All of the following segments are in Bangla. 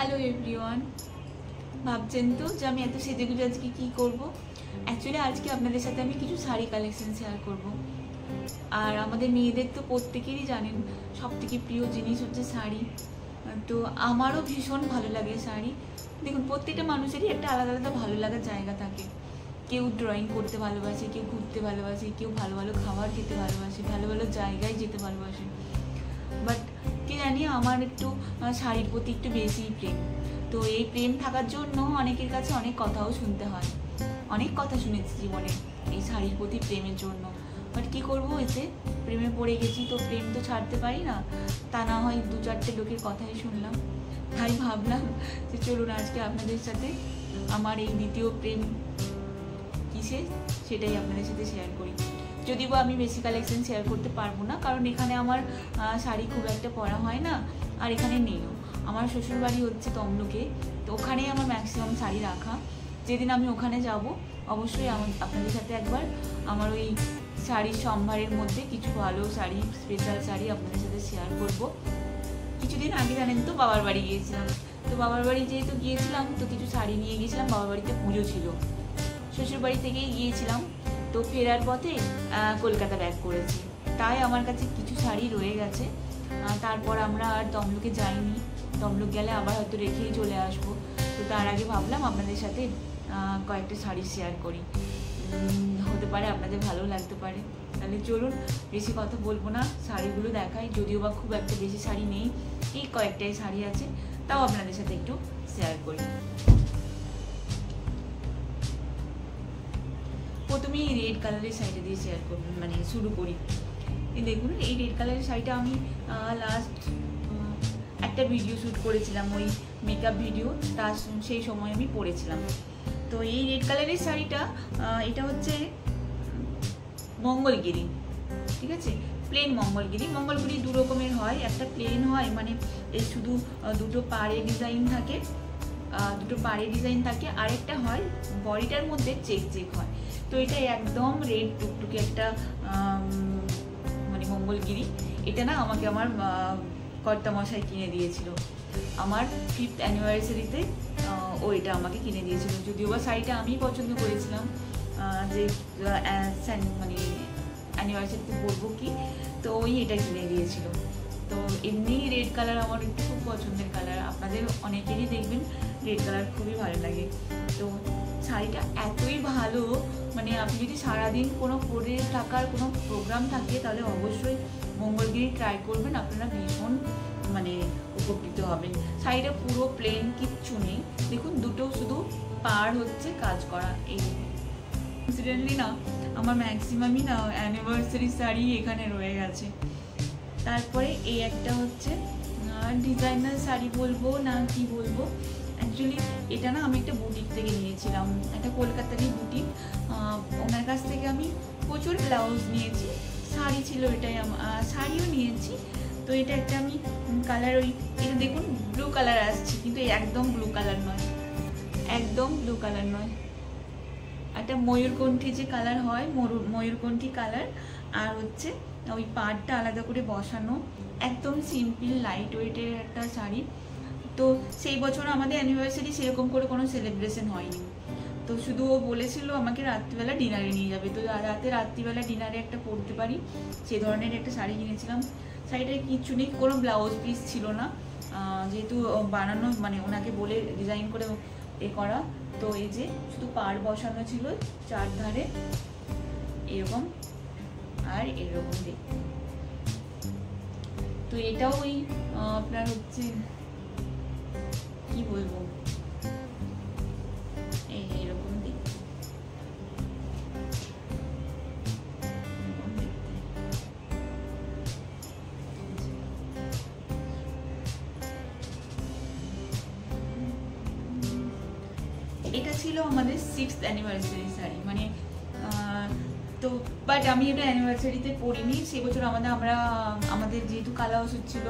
হ্যালো এভরিওয়ান, ভাবছেন তো যে আমি এত সেজেগুজে আজকে কী করবো। অ্যাকচুয়ালি আজকে আপনাদের সাথে আমি কিছু শাড়ি কালেকশন শেয়ার করব। আর আমাদের মেয়েদের তো প্রত্যেকেরই জানেন সবথেকে প্রিয় জিনিস হচ্ছে শাড়ি। তো আমারও ভীষণ ভালো লাগে শাড়ি। দেখুন, প্রত্যেকটা মানুষেরই একটা আলাদা আলাদা ভালো লাগার জায়গা থাকে। কেউ ড্রয়িং করতে ভালোবাসে, কেউ ঘুরতে ভালোবাসে, কেউ ভালো ভালো খাবার খেতে ভালোবাসে, ভালো ভালো জায়গায় যেতে ভালোবাসে। বাট কি জানি, আমার একটু শাড়ির প্রতি একটু বেশিই প্রেম। তো এই প্রেম থাকার জন্য অনেকের কাছে অনেক কথাও শুনতে হয়, অনেক কথা শুনেছি জীবনে এই শাড়ির প্রতি প্রেমের জন্য। বাট কী করবো, এতে প্রেমে পড়ে গেছি, তো প্রেম তো ছাড়তে পারি না। তা না হয় দু চারটে লোকের কথাই শুনলাম, তাই ভাবলাম যে চলুন আজকে আপনাদের সাথে আমার এই দ্বিতীয় প্রেম কিসে সেটাই আপনাদের সাথে শেয়ার করি। যদিও আমি বেশি কালেকশন শেয়ার করতে পারবো না, কারণ এখানে আমার শাড়ি খুব একটা পরা হয় না, আর এখানে নেইও। আমার শ্বশুরবাড়ি হচ্ছে তমলুকে, তো ওখানেই আমার ম্যাক্সিমাম শাড়ি রাখা। যেদিন আমি ওখানে যাব অবশ্যই আপনাদের সাথে একবার আমার ওই শাড়ির সম্ভারের মধ্যে কিছু ভালো শাড়ি, স্পেশাল শাড়ি আপনাদের সাথে শেয়ার করব। কিছুদিন আগে জানেন তো বাবার বাড়ি গিয়েছিলাম, তো বাবার বাড়ি যেহেতু গিয়েছিলাম তো কিছু শাড়ি নিয়ে গিয়েছিলাম। বাবার বাড়িতে পুজো ছিল, শ্বশুরবাড়ি থেকেই গিয়েছিলাম, তো ফেরার পথে কলকাতা ব্যাক করেছি, তাই আমার কাছে কিছু শাড়ি রয়ে গেছে। তারপর আমরা আর তমলুকে যাইনি, তমলুক গেলে আবার হয়তো রেখেই চলে আসবো। তো তার আগে ভাবলাম আপনাদের সাথে কয়েকটা শাড়ি শেয়ার করি, হতে পারে আপনাদের ভালো লাগতে পারে। তাহলে চলুন, বেশি কথা বলবো না, শাড়িগুলো দেখাই। যদিও বা খুব একটা বেশি শাড়ি নেই, এই কয়েকটাই শাড়ি আছে, তাও আপনাদের সাথে একটু শেয়ার করি। প্রথমেই এই রেড কালারের শাড়িটা দিয়ে শেয়ার করবেন, মানে শুরু করি। দেখুন, এই রেড কালারের শাড়িটা আমি লাস্ট একটা ভিডিও শ্যুট করেছিলাম, ওই মেকআপ ভিডিও, তার সেই সময় আমি পরেছিলাম। তো এই রেড কালারের শাড়িটা এটা হচ্ছে মঙ্গলগিরি, ঠিক আছে, প্লেন মঙ্গলগিরি। মঙ্গলগিরি দু রকমের হয়, একটা প্লেন হয়, মানে এই শুধু দুটো পাড়ে ডিজাইন থাকে, আরেকটা হয় বডিটার মধ্যে চেক চেক হয়। তো এটা একদম রেড টুকটুকে একটা মানে মঙ্গলগিরি। এটা না আমাকে আমার কর্তামশাই কিনে দিয়েছিল আমার 5th অ্যানিভার্সারিতে, ও এটা আমাকে কিনে দিয়েছিল। যদিও বা শাড়িটা আমি পছন্দ করেছিলাম যে মানে অ্যানিভার্সারিতে পরবো কি, তো ওই এটা কিনে দিয়েছিল। তো এমনি রেড কালার আমার একটু খুব পছন্দের কালার, আপনাদের অনেকেরই দেখবেন রেড কালার খুবই ভালো লাগে। তো শাড়িটা এতই ভালো, মানে আপনি যদি সারাদিন কোনো পরে থাকার কোনো প্রোগ্রাম থাকে তাহলে অবশ্যই মঙ্গলগিরি ট্রাই করবেন, আপনারা ভীষণ মানে উপকৃত হবেন। শাড়িটা পুরো প্লেন, কিচ্ছু নেই। দেখুন, দুটো শুধু পাড় হচ্ছে কাজ করা। এই ইনসিডেন্টলি না আমার ম্যাক্সিমামই না অ্যানিভার্সারি শাড়ি এখানে রয়ে গেছে। তারপরে এই একটা হচ্ছে ডিজাইনার শাড়ি বলবো না কি বলবো, অ্যাকচুয়ালি এটা না আমি একটা বুটিক থেকে নিয়েছিলাম, একটা কলকাতারই বুটিক। ওনার কাছ থেকে আমি প্রচুর ব্লাউজ নিয়েছি, শাড়ি ছিল এটাই, শাড়িও নিয়েছি। তো এটা একটা আমি কালার, ওই এটা দেখুন ব্লু কালার আসছে, কিন্তু একদম ব্লু কালার নয়, একদম ব্লু কালার নয়, একটা ময়ূরকণ্ঠী যে কালার হয়, ময়ূরকণ্ঠী কালার। আর হচ্ছে ওই পাড়টা আলাদা করে বসানো, একদম সিম্পল লাইট ওয়েটের একটা শাড়ি। তো সেই বছর আমাদের অ্যানিভার্সারি সেরকম করে কোনো সেলিব্রেশন হয়নি, তো শুধু ও বলেছিল আমাকে রাত্রিবেলা ডিনারে নিয়ে যাবে, তো রাত্রিবেলা ডিনারে একটা পরতে পারি সেই ধরনের একটা শাড়ি কিনেছিলাম। শাড়িটায় কিচ্ছু নেই, কোনো ব্লাউজ পিস ছিল না, যেহেতু বানানো মানে ওনাকে বলে ডিজাইন করে করা। তো এই যে শুধু পাড় বসানো ছিল চারধারে এরকম আর এরকম দেখতে। তো এটাও ওই আপনার হচ্ছে কি বলবো, এইরকম দেখতে। এটা ছিল আমাদের 6th অ্যানিভার্সারি শাড়ি, মানে তো বাট আমি এটা অ্যানিভার্সারিতে পরিনি সে বছর। আমাদের যেহেতু কালা ওষুধ ছিল,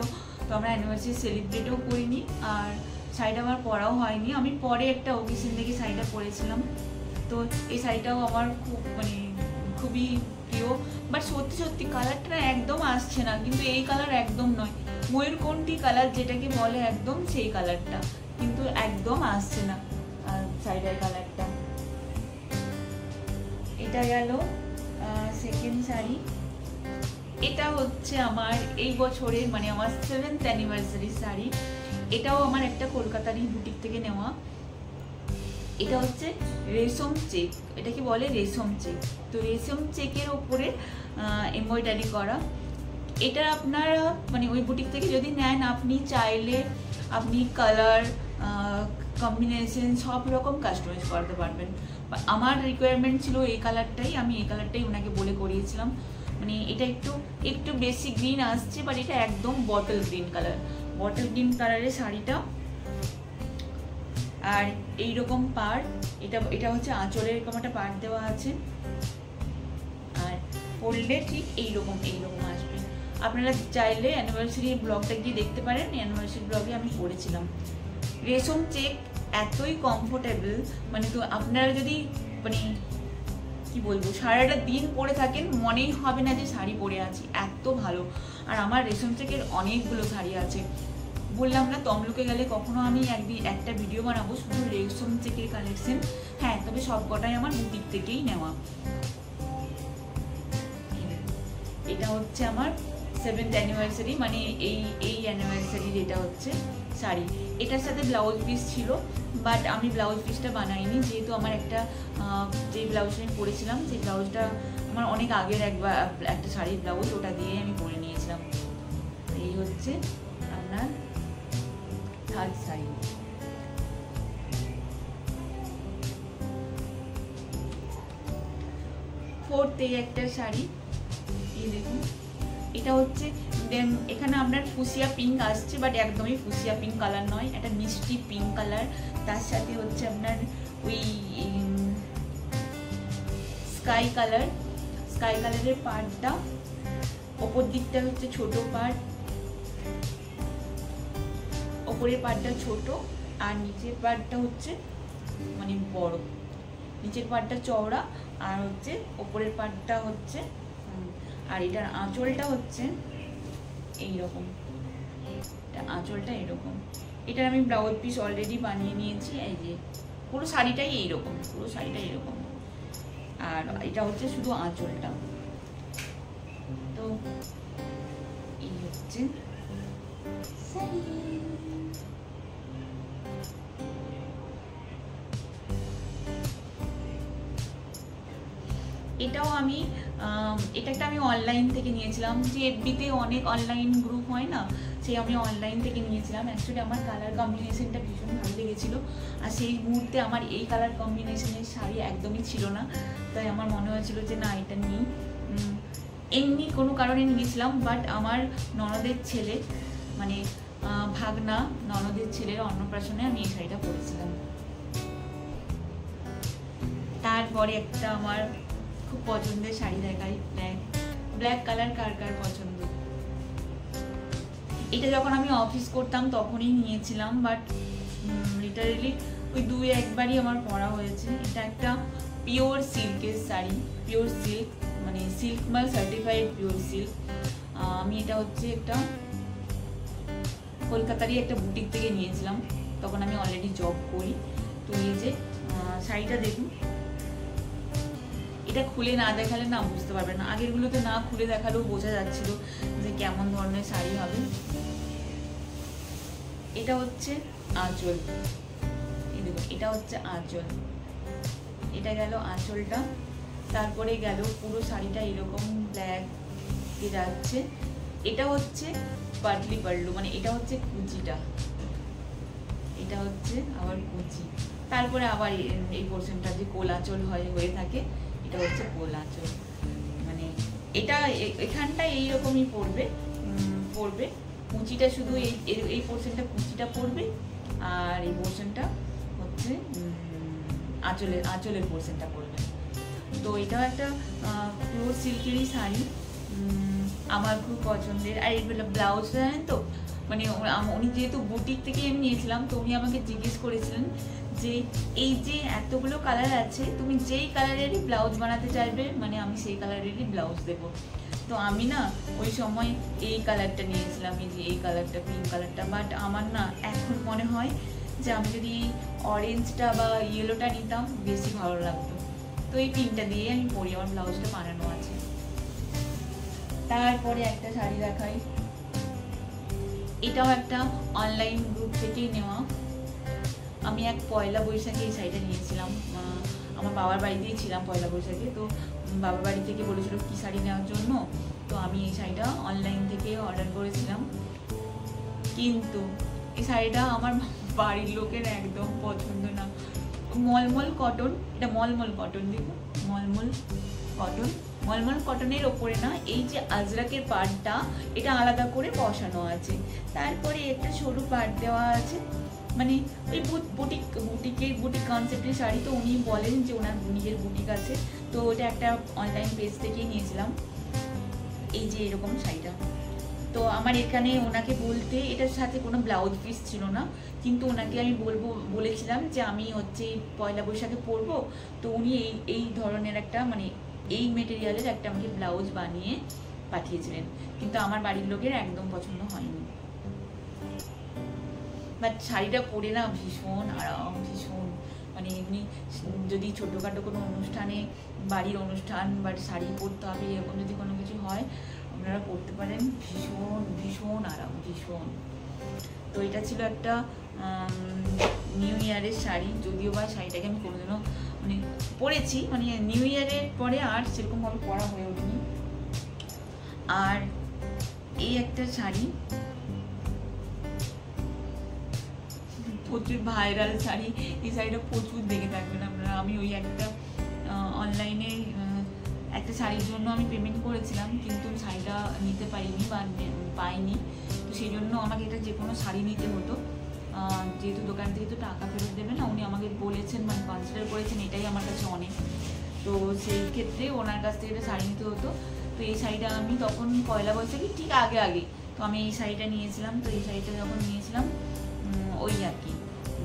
তো আমরা অ্যানিভার্সারি সেলিব্রেটও করিনি, আর শাড়িটা আমার পরাও হয়নি। আমি পরে একটা ওকেশন থেকে শাড়িটা পরেছিলাম, তো এই শাড়িটাও আমার খুবই প্রিয়। বাট সত্যি সত্যি কালারটা একদম আসছে না, কিন্তু এই কালার একদম নয়, ময়ূরকণ্ঠী কালার যেটাকে বলে একদম সেই কালারটা, কিন্তু একদম আসছে না শাড়িটার কালারটা। এটা গেল সেকেন্ড শাড়ি। এটা হচ্ছে আমার এই বছরের মানে আমার 7th অ্যানিভার্সারি শাড়ি। এটাও আমার একটা কলকাতারই বুটিক থেকে নেওয়া। এটা হচ্ছে রেশম চেক, এটাকে বলে রেশম চেক। তো রেশম চেকের ওপরে এমব্রয়ডারি করা। এটা আপনারা মানে ওই বুটিক থেকে যদি নেন, আপনি চাইলে আপনি কালার কম্বিনেশন সব রকম কাস্টমাইজ করতে পারবেন। আমার রিকোয়ারমেন্ট ছিল এই কালারটাই, আমি এই কালারটাই ওনাকে বলে করিয়েছিলাম। মানে এটা একটু বেশি গ্রিন আসছে, বাট এটা একদম bottle green colour, bottle green কালারের শাড়িটা। আর এইরকম পাড়, এটা হচ্ছে আঁচলের এরকম একটা পাড় দেওয়া আছে। আর পরলে ঠিক এইরকম আসবে। আপনারা চাইলে অ্যানিভার্সারি ব্লগটা গিয়ে দেখতে পারেন, অ্যানিভার্সারি ব্লগে আমি পরেছিলাম। রেশম চেক এতই কমফোর্টেবল, মানে তো আপনারা যদি মানে কি বলবো সারাটা দিন পরে থাকেন মনেই হবে না যে শাড়ি পরে আছি, এত ভালো। আর আমার রেশম চেকের অনেকগুলো শাড়ি আছে, বললাম না তমলুকে গেলে কখনো আমি একটা ভিডিও বানাবো শুধু রেশম চেকের কালেকশন। হ্যাঁ, তবে সব কটাই আমার বুটিক থেকেই নেওয়া। এটা হচ্ছে আমার 7th অ্যানিভার্সারি, মানে এই অ্যানিভার্সারির এটা হচ্ছে শাড়ি। এটার সাথে ব্লাউজ পিস ছিল, বাট আমি ব্লাউজ পিসটা বানাইনি, যেহেতু আমার একটা যে ব্লাউজটা আমি পরেছিলাম সেই ব্লাউজটা আমার অনেক আগের একটা শাড়ির ব্লাউজ, ওটা দিয়ে আমি পরে নিয়েছিলাম। এই হচ্ছে আপনার থার্ড শাড়ি। ফোর্থ এই একটা শাড়ি, এই দেখুন। এটা হচ্ছে এখানে আপনার ফুসিয়া পিঙ্ক আসছে, বাট একদমই ফুসিয়া পিঙ্ক কালার নয়, একটা মিষ্টি পিঙ্ক কালার। তার সাথে হচ্ছে আপনার ওই স্কাই কালারের পাড়টা, ওপর দিকটা হচ্ছে ছোট পাড়, ওপরের পাড়টা ছোট আর নিচের পাড়টা হচ্ছে মানে বড়। নিচের পাড়টা চওড়া আর হচ্ছে ওপরের পাড়টা হচ্ছে, আর এটার আঁচলটা হচ্ছে এইরকম, আঁচলটা এরকম। এটার আমি ব্লাউজ পিস অলরেডি বানিয়ে নিয়েছি। এই যে পুরো শাড়িটাই এইরকম, আর এটা হচ্ছে শুধু আঁচলটা। তো এই হচ্ছে শাড়ি। এটাও আমি এটা একটা আমি অনলাইন থেকে নিয়েছিলাম, যে এফবিতে অনেক অনলাইন গ্রুপ হয় না, সেই আমি অনলাইন থেকে নিয়েছিলাম। অ্যাকচুয়ালি আমার কালার কম্বিনেশনটা ভীষণ ভালো লেগেছিলো, আর সেই মুহূর্তে আমার এই কালার কম্বিনেশনের শাড়ি একদমই ছিল না, তাই আমার মনে হয়েছিল যে না এটা নিই। এমনি কোনো কারণে নিয়েছিলাম, বাট আমার ননদের ছেলে মানে ভাগনা ননদের ছেলের অন্নপ্রাশনে আমি এই শাড়িটা পরেছিলাম। তারপরে একটা আমার খুব পছন্দের শাড়ি দেখাই, ব্ল্যাক কালার। কার কার পছন্দ? এটা যখন আমি অফিস করতাম তখনই নিয়েছিলাম, বাট লিটারেলি ওই 2-1বারই আমার পরা হয়েছে। এটা একটা পিওর সিল্কের শাড়ি, পিওর সিল্ক মানে সিল্ক বা সার্টিফাইড পিওর সিল্ক। আমি এটা হচ্ছে একটা কলকাতারই একটা বুটিক থেকে নিয়েছিলাম, তখন আমি অলরেডি জব করি। তো এই যে শাড়িটা দেখুন, এটা খুলে না দেখালে না বুঝতে পারবেন না, আগেরগুলোতে না খুলে দেখালেও বোঝা যাচ্ছিল যে কেমন ধরনের শাড়ি হবে। এটা হচ্ছে আঁচল, এই দেখুন এটা হচ্ছে আঁচল। এটা গেল আঁচলটা, তারপরে গেল পুরো শাড়িটা এরকম ব্ল্যাক দিয়ে যাচ্ছে। এটা হচ্ছে পাটলি পাল্লু, মানে এটা হচ্ছে কুচিটা, এটা হচ্ছে আবার কুচি। তারপরে আবার এই পোর্শনটা যে কোল আঁচল হয়ে থাকে, এটা হচ্ছে কোল আঁচল। মানে এটা এখানটা এইরকমই পড়বে, কুচিটা শুধু এই পোর্শনটা কুচিটা পড়বে, আর এই পোর্শনটা হচ্ছে আঁচলের পোর্শনটা পড়বে। তো এটাও একটা পিওর সিল্কেরই শাড়ি, আমার খুব পছন্দের। আর এই ব্লাউজটা জানেন তো, মানে উনি যেহেতু বুটিক থেকে আমি নিয়েছিলাম, তো উনি আমাকে জিজ্ঞেস করেছিলেন যে এই যে এতগুলো কালার আছে, তুমি যেই কালারেরই ব্লাউজ বানাতে চাইবে মানে আমি সেই কালারেরই ব্লাউজ দেবো। তো আমি না ওই সময় এই কালারটা নিয়েছিলাম, এই যে এই কালারটা পিঙ্ক কালারটা, বাট আমার না এখন মনে হয় যে আমি যদি অরেঞ্জটা বা ইয়েলোটা নিতাম বেশি ভালো লাগতো। তো এই পিনটা দিয়ে আমি পরি, আমার ব্লাউজটা বানানো আছে। তারপরে একটা শাড়ি দেখাই, এটাও একটা অনলাইন গ্রুপ থেকেই নেওয়া। আমি এক পয়লা বৈশাখে এই শাড়িটা নিয়েছিলাম, আমার বাবার বাড়িতেই ছিলাম পয়লা বৈশাখে। তো বাবার বাড়ি থেকে বলেছিল কি শাড়ি নেওয়ার জন্য, তো আমি এই শাড়িটা অনলাইন থেকে অর্ডার করেছিলাম। কিন্তু এই শাড়িটা আমার বাড়ির লোকের একদম পছন্দ না। মলমল কটন, এটা মলমল কটন, দেখুন মলমল কটন। মলমল কটনের ওপরে না এই যে আজরাকের পাড়টা এটা আলাদা করে বসানো আছে, তারপরে একটা সরু পাড় দেওয়া আছে। মানে ওই বুটিক কনসেপ্টের শাড়ি। তো উনি বলেন যে ওনার নিজের বুটিক আছে, তো ওটা একটা অনলাইন পেজ থেকেই নিয়েছিলাম এই যে এরকম শাড়িটা। তো আমার এখানে ওনাকে বলতে এটার সাথে কোনো ব্লাউজ পিস ছিল না, কিন্তু ওনাকে আমি বলেছিলাম যে আমি হচ্ছে পয়লা বৈশাখে পরবো। তো উনি এই ধরনের একটা মানে এই মেটেরিয়ালের একটা আমাকে ব্লাউজ বানিয়ে পাঠিয়েছিলেন, কিন্তু আমার বাড়ির লোকের একদম পছন্দ হয়নি। বাট শাড়িটা পরে না ভীষণ আরাম, ভীষণ মানে এমনি যদি ছোটোখাটো কোনো অনুষ্ঠানে, বাড়ির অনুষ্ঠান বা শাড়ি পরতে হবে এরকম যদি কোনো কিছু হয় আপনারা পরতে পারেন, ভীষণ ভীষণ আরাম, ভীষণ। তো এটা ছিল একটা নিউ ইয়ারের শাড়ি, যদিও বা শাড়িটাকে আমি কোনোদিনও মানে পরেছি, মানে নিউ ইয়ারের পরে আর সেরকমভাবে পরা হয়ে ওঠেনি। আর এই একটা শাড়ি প্রচুর ভাইরাল শাড়ি, এই শাড়িটা প্রচুর দেখে থাকবেন আপনারা। আমি ওই একটা অনলাইনে একটা শাড়ির জন্য আমি পেমেন্ট করেছিলাম, কিন্তু শাড়িটা নিতে পারিনি বা পাইনি। তো সেই জন্য আমাকে এটা যে কোনো শাড়ি নিতে হতো, যেহেতু দোকান থেকে তো টাকা ফেরত দেবে না, উনি আমাকে বলেছেন মানে কনসিডার করেছেন এটাই আমার কাছে অনেক। তো সেই ক্ষেত্রে ওনার কাছ থেকে এটা শাড়ি নিতে হতো। তো এই শাড়িটা আমি তখন পয়লা বৈশাখী ঠিক আগে তো আমি এই শাড়িটা নিয়েছিলাম। তো এই শাড়িটা যখন নিয়েছিলাম ওই আর কি,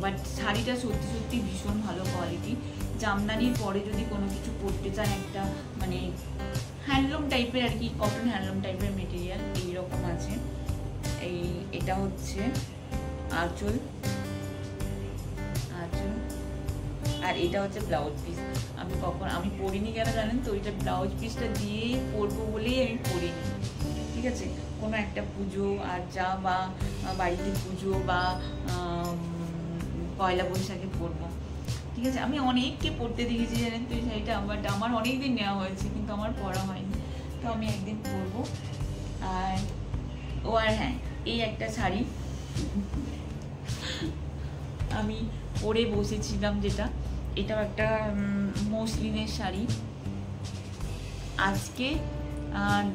বাট শাড়িটা সত্যি সত্যি ভীষণ ভালো কোয়ালিটি। জামদানির পরে যদি কোনো কিছু পরতে চান, একটা মানে হ্যান্ডলুম টাইপের আর কি, কটন হ্যান্ডলুম টাইপের মেটেরিয়াল এইরকম আছে। এটা হচ্ছে আঁচল, আর এটা হচ্ছে ব্লাউজ পিস। আমি পরিনি কেন জানেন তো, এটা ব্লাউজ পিসটা দিয়ে পরবো বলেই আমি পরিনি, ঠিক আছে। কোনো একটা পুজো আর যা বা বাড়িতে পুজো বা পয়লা বৈশাখে পরবো, ঠিক আছে। আমি অনেককে পরতে দেখেছি জানেন তো এই শাড়িটা, বাট আমার অনেক দিন নেওয়া হয়েছে কিন্তু আমার পরা হয়নি। তো আমি একদিন পরবো। আর হ্যাঁ, এই একটা শাড়ি আমি পরে বসেছিলাম, যেটা এটাও একটা মসলিনের শাড়ি। আজকে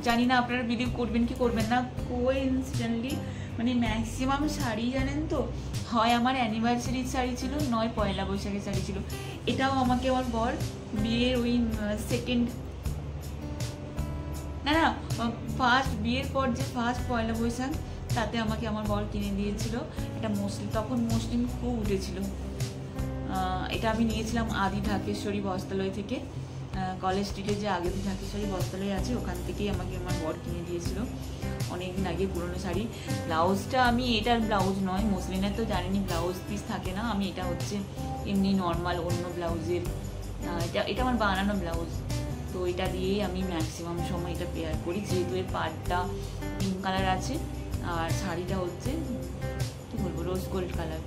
জানি না আপনারা বিলিভ করবেন কি করবেন না, কোইন্সিডেন্টলি মানে ম্যাক্সিমাম শাড়ি জানেন তো হয় আমার অ্যানিভার্সারির শাড়ি ছিল, নয় পয়লা বৈশাখের শাড়ি ছিল। এটাও আমাকে আমার বর বিয়ের ওই ফার্স্ট বিয়ের পর যে ফার্স্ট পয়লা বৈশাখ তাতে আমাকে আমার বর কিনে দিয়েছিল এটা মসলিন। তখন মসলিন খুব উঠেছিল। এটা আমি নিয়েছিলাম আদি ঢাকেশ্বরী বস্ত্রালয় থেকে, কলেজ স্ট্রিটে যে আদি ঢাকেশ্বরী বস্ত্রালয় আছে ওখান থেকেই আমাকে আমার বর কিনে দিয়েছিল অনেকদিন আগে, পুরোনো শাড়ি। ব্লাউজটা আমি এটার ব্লাউজ নয়, মসলিনের তো জানেনি ব্লাউজ পিস থাকে না, আমি এটা হচ্ছে এমনি নর্মাল অন্য ব্লাউজের, এটা আমার বানানো ব্লাউজ। তো এটা দিয়েই আমি ম্যাক্সিমাম সময় এটা পেয়ার করি, যেহেতু এর পাড়টা পিঙ্ক কালার আছে আর শাড়িটা হচ্ছে কী বলবো রোজ গোল্ড কালার।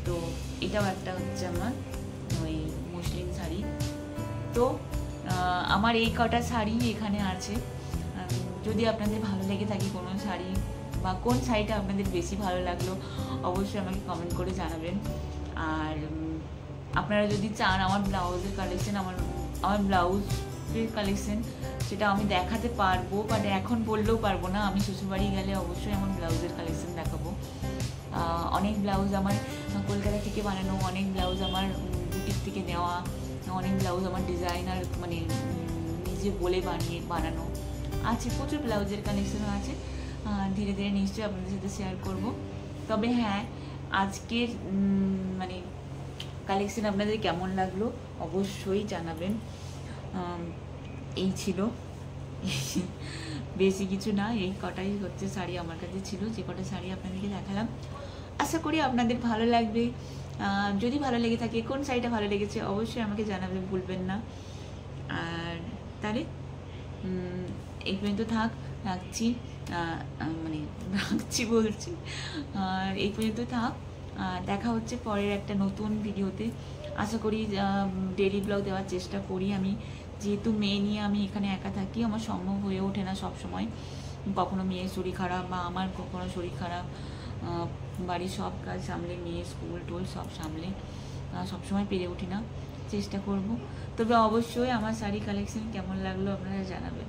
তো এটাও একটা হচ্ছে আমার ওই মসলিন শাড়ি। তো আমার এই কটা শাড়ি এখানে আছে। যদি আপনাদের ভালো লেগে থাকে কোনো শাড়ি বা কোন শাড়িটা আপনাদের বেশি ভালো লাগলো অবশ্যই আমাকে কমেন্ট করে জানাবেন। আর আপনারা যদি চান আমার ব্লাউজের কালেকশন, আমার ব্লাউজের কালেকশন সেটা আমি দেখাতে পারবো, বাট এখন বললেও পারবো না। আমি শ্বশুরবাড়ি গেলে অবশ্যই আমার ব্লাউজের কালেকশন দেখাবো। অনেক ব্লাউজ আমার কলকাতা থেকে বানানো, অনেক ব্লাউজ আমার বুটিক থেকে নেওয়া, অনেক ব্লাউজ আমার ডিজাইনার মানে নিজে বলে বানানো আছে, প্রচুর ব্লাউজের কালেকশনও আছে। ধীরে ধীরে নিশ্চয়ই আপনাদের সাথে শেয়ার করব। তবে হ্যাঁ, আজকের মানে কালেকশন আপনাদের কেমন লাগলো অবশ্যই জানাবেন। এই ছিল, বেশি কিছু না, এই কটাই হচ্ছে শাড়ি আমার কাছে ছিল, যে কটা শাড়ি আপনাদেরকে দেখালাম। আর আশা করি আপনাদের ভালো লাগবে। যদি ভালো লেগে থাকে, কোন শাড়িটা ভালো লেগেছে অবশ্যই আমাকে জানাবে, ভুলবেন না। আর তাহলে এই পর্যন্ত থাক, রাখছি, মানে রাখছি বলছি, আর এই পর্যন্ত থাক। দেখা হচ্ছে পরের একটা নতুন ভিডিওতে। আশা করি ডেইলি ব্লগ দেওয়ার চেষ্টা করি আমি, যেহেতু মেয়ে নিয়ে আমি এখানে একা থাকি, আমার সম্ভব হয়ে ওঠে না সব সময়। কখনো মেয়ের শরীর খারাপ বা আমার কখনো শরীর খারাপ, বাড়ির সব কাজ সামলে, মেয়ে স্কুল টোল সব সামলে সবসময় পেরে উঠি না। চেষ্টা করব। তবে অবশ্যই আমার শাড়ি কালেকশন কেমন লাগলো আপনারা জানাবেন।